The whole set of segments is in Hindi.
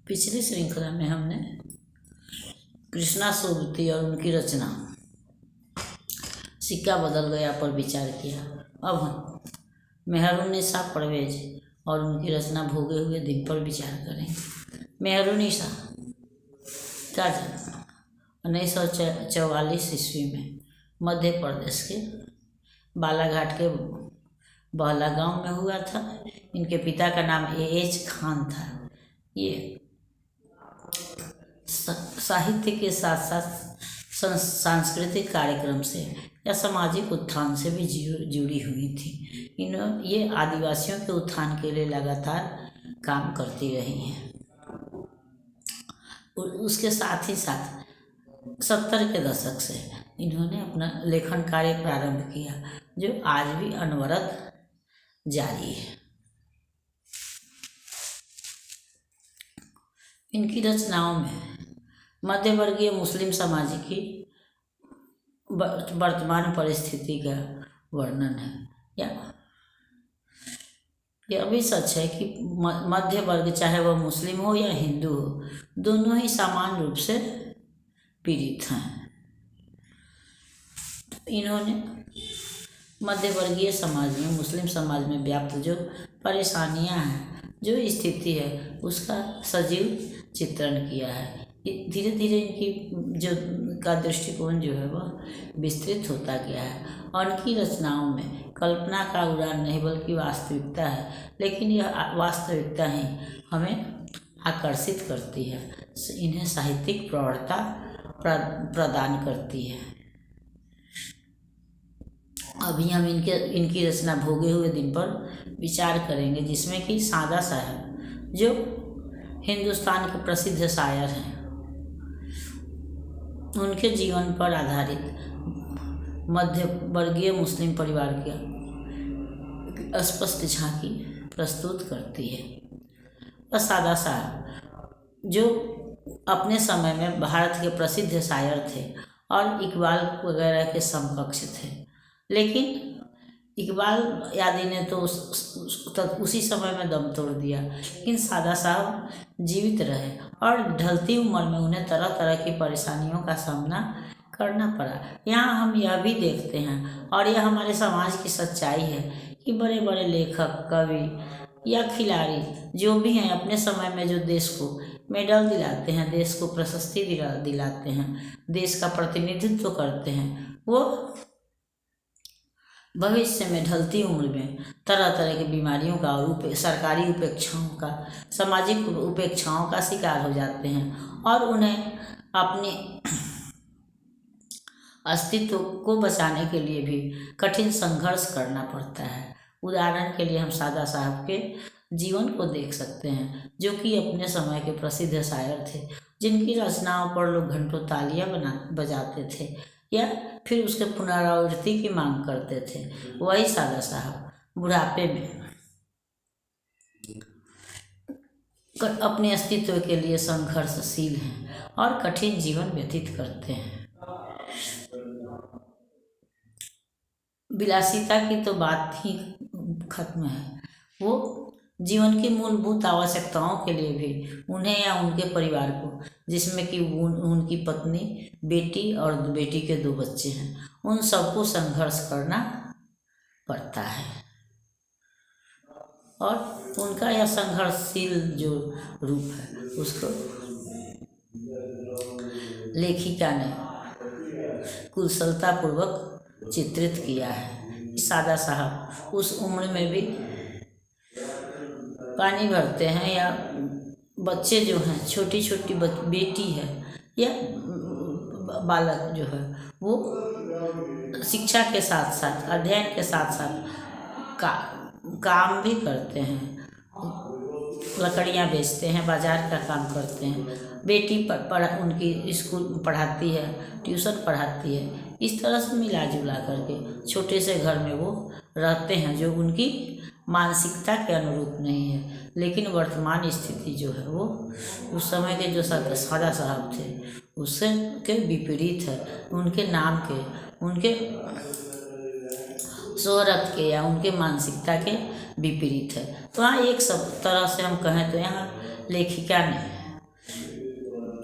पिछली श्रृंखला में हमने कृष्णा सोबती और उनकी रचना सिक्का बदल गया पर विचार किया। अब हम मेहरुन्निसा परवेज और उनकी रचना भोगे हुए दिन पर विचार करेंगे। मेहरुन्निसा का जन्म 1944 ईस्वी में मध्य प्रदेश के बालाघाट के बहला गांव में हुआ था। इनके पिता का नाम A.H. खान था। ये साहित्य के साथ साथ सांस्कृतिक कार्यक्रम से या सामाजिक उत्थान से भी जुड़ी हुई थी। ये आदिवासियों के उत्थान के लिए लगातार काम करती रही हैं। उसके साथ ही साथ 70 के दशक से इन्होंने अपना लेखन कार्य प्रारंभ किया, जो आज भी अनवरत जारी है। इनकी रचनाओं में मध्यवर्गीय मुस्लिम समाज की वर्तमान परिस्थिति का वर्णन है। यह भी सच है कि मध्य वर्ग, चाहे वह मुस्लिम हो या हिंदू हो, दोनों ही समान रूप से पीड़ित हैं। इन्होंने मध्यवर्गीय समाज में, मुस्लिम समाज में व्याप्त जो परेशानियां हैं, जो स्थिति है, उसका सजीव चित्रण किया है। धीरे धीरे इनकी का दृष्टिकोण जो है वह विस्तृत होता गया है और इनकी रचनाओं में कल्पना का उड़ान नहीं बल्कि वास्तविकता है। लेकिन यह वास्तविकता ही हमें आकर्षित करती है, इन्हें साहित्यिक प्रौढ़ता प्रदान करती है। अभी हम इनकी रचना भोगे हुए दिन पर विचार करेंगे, जिसमें कि सादा साहब जो हिंदुस्तान के प्रसिद्ध शायर हैं, उनके जीवन पर आधारित मध्य वर्गीय मुस्लिम परिवार की स्पष्ट झांकी प्रस्तुत करती है। और सादा साहब जो अपने समय में भारत के प्रसिद्ध शायर थे और इकबाल वगैरह के समकक्ष थे, लेकिन इकबाल आदि ने तो उसी समय में दम तोड़ दिया, लेकिन सादा साहब जीवित रहे और ढलती उम्र में उन्हें तरह तरह की परेशानियों का सामना करना पड़ा। यहाँ हम यह भी देखते हैं, और यह हमारे समाज की सच्चाई है, कि बड़े बड़े लेखक, कवि या खिलाड़ी जो भी हैं, अपने समय में जो देश को मेडल दिलाते हैं, देश को प्रशस्ति दिलाते हैं, देश का प्रतिनिधित्व करते हैं, वो भविष्य में ढलती उम्र में तरह तरह की बीमारियों का और सरकारी उपेक्षाओं का, सामाजिक उपेक्षाओं का शिकार हो जाते हैं और उन्हें अपने अस्तित्व को बचाने के लिए भी कठिन संघर्ष करना पड़ता है। उदाहरण के लिए हम सादा साहब के जीवन को देख सकते हैं, जो कि अपने समय के प्रसिद्ध शायर थे, जिनकी रचनाओं पर लोग घंटों तालियां बजाते थे या फिर उसके पुनरावृत्ति की मांग करते थे। वही सादा साहब बुढ़ापे में अपने अस्तित्व के लिए संघर्षशील हैं और कठिन जीवन व्यतीत करते हैं। विलासिता की तो बात ही खत्म है। वो जीवन की मूलभूत आवश्यकताओं के लिए भी उन्हें या उनके परिवार को, जिसमें कि उनकी पत्नी, बेटी और बेटी के 2 बच्चे हैं, उन सबको संघर्ष करना पड़ता है। और उनका यह संघर्षशील जो रूप है, उसको लेखिका ने कुशलतापूर्वक चित्रित किया है। सादा साहब उस उम्र में भी पानी भरते हैं, या बच्चे जो हैं, छोटी छोटी बेटी है या बालक जो है, वो शिक्षा के साथ साथ, अध्ययन के साथ साथ काम भी करते हैं। लकड़ियाँ बेचते हैं, बाजार का काम करते हैं। बेटी उनकी स्कूल पढ़ाती है, ट्यूशन पढ़ाती है। इस तरह से मिला जुला करके छोटे से घर में वो रहते हैं, जो उनकी मानसिकता के अनुरूप नहीं है। लेकिन वर्तमान स्थिति जो है वो उस समय के जो सादा साहब थे उससे के विपरीत है। उनके नाम के, उनके शोहरत के या उनके मानसिकता के विपरीत है। तो हाँ, एक सब तरह से हम कहें तो यहाँ लेखिका ने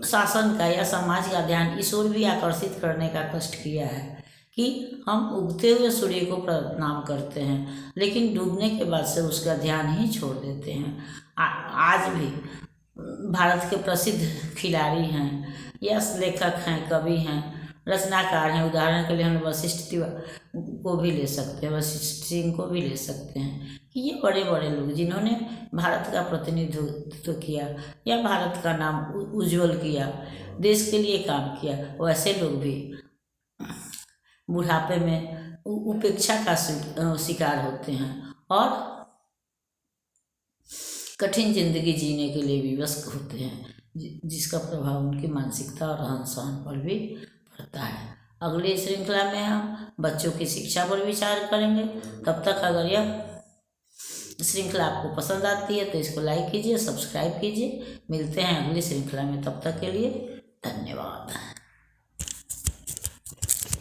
शासन का या समाज का ध्यान इस ओर भी आकर्षित करने का कष्ट किया है कि हम उगते हुए सूर्य को प्रणाम करते हैं, लेकिन डूबने के बाद से उसका ध्यान ही छोड़ देते हैं। आज भी भारत के प्रसिद्ध खिलाड़ी हैं या लेखक हैं, कवि हैं, रचनाकार हैं। उदाहरण के लिए हम वशिष्ठ को भी ले सकते हैं, वशिष्ठ सिंह को भी ले सकते हैं कि ये बड़े बड़े लोग जिन्होंने भारत का प्रतिनिधित्व किया या भारत का नाम उज्जवल किया, देश के लिए काम किया, वैसे लोग भी बुढ़ापे में उपेक्षा का शिकार होते हैं और कठिन जिंदगी जीने के लिए विवश होते हैं, जिसका प्रभाव उनकी मानसिकता और रहन सहन पर भी पड़ता है। अगली श्रृंखला में हम बच्चों की शिक्षा पर विचार करेंगे। तब तक अगर यह श्रृंखला आपको पसंद आती है तो इसको लाइक कीजिए, सब्सक्राइब कीजिए। मिलते हैं अगली श्रृंखला में, तब तक के लिए